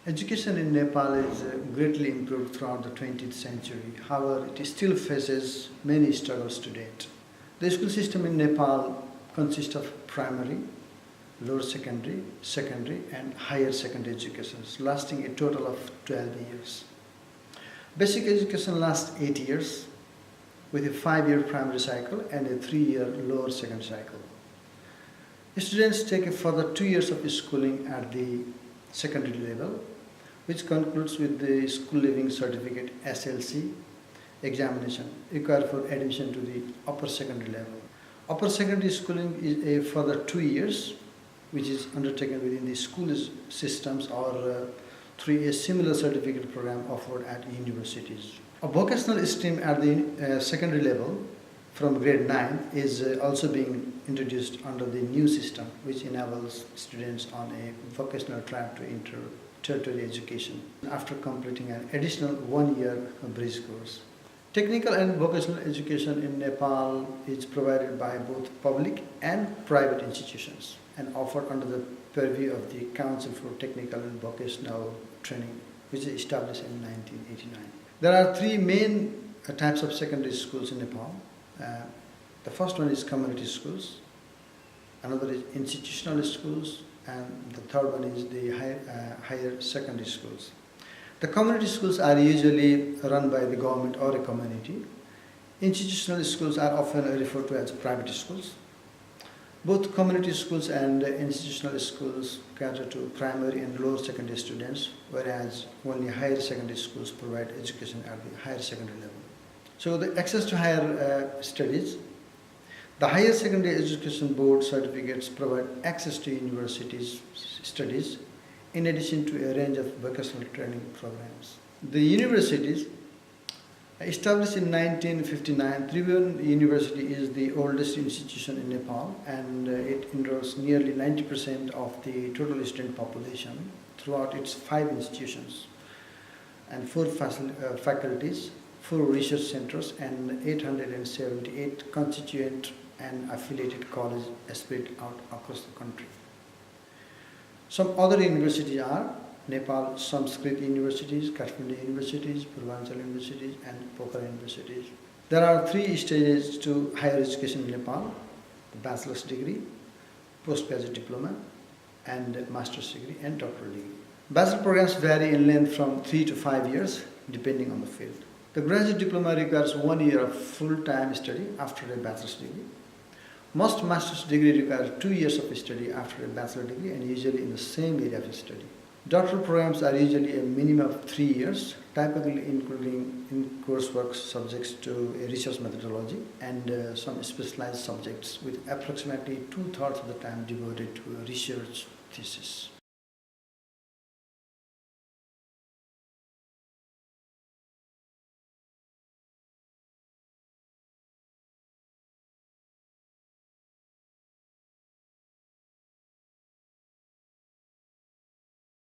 Education in Nepal is greatly improved throughout the 20th century. However, it still faces many struggles to date. The school system in Nepal consists of primary, lower secondary, secondary and higher secondary educations lasting a total of 12 years. Basic education lasts 8 years with a 5-year primary cycle and a 3-year lower secondary cycle. Students take a further 2 years of schooling at the secondary level, which concludes with the school leaving certificate SLC examination required for admission to the upper secondary level. Upper secondary schooling is a further 2 years, which is undertaken within the school systems or through a similar certificate program offered at universities. A vocational stream at the secondary level from grade 9 is also being introduced under the new system, which enables students on a vocational track to enter tertiary education after completing an additional 1-year bridge course. Technical and vocational education in Nepal is provided by both public and private institutions and offered under the purview of the Council for Technical and Vocational Training, which is established in 1989. There are 3 main types of secondary schools in Nepal. The first one is community schools, another is institutional schools, and the third one is the higher secondary schools. The community schools are usually run by the government or a community. Institutional schools are often referred to as private schools. Both community schools and institutional schools cater to primary and lower secondary students, whereas only higher secondary schools provide education at the higher secondary level. So the access to higher studies. The Higher Secondary Education Board certificates provide access to universities studies in addition to a range of vocational training programs. The universities, established in 1959, Tribhuvan University is the oldest institution in Nepal, and it enrolls nearly 90% of the total student population throughout its 5 institutions and 4 faculties, 4 research centers and 878 constituent and affiliated colleges spread out across the country. Some other universities are Nepal Sanskrit universities, Kathmandu universities, Purvanchal universities and Pokhara universities. There are 3 stages to higher education in Nepal: the bachelor's degree, postgraduate diploma and master's degree and doctoral degree. Bachelor programs vary in length from 3 to 5 years depending on the field. The graduate diploma requires 1 year of full-time study after a bachelor's degree. Most master's degree require 2 years of study after a bachelor degree and usually in the same area of study. Doctoral programs are usually a minimum of 3 years, typically including in coursework subjects to a research methodology and some specialized subjects, with approximately 2/3 of the time devoted to a research thesis.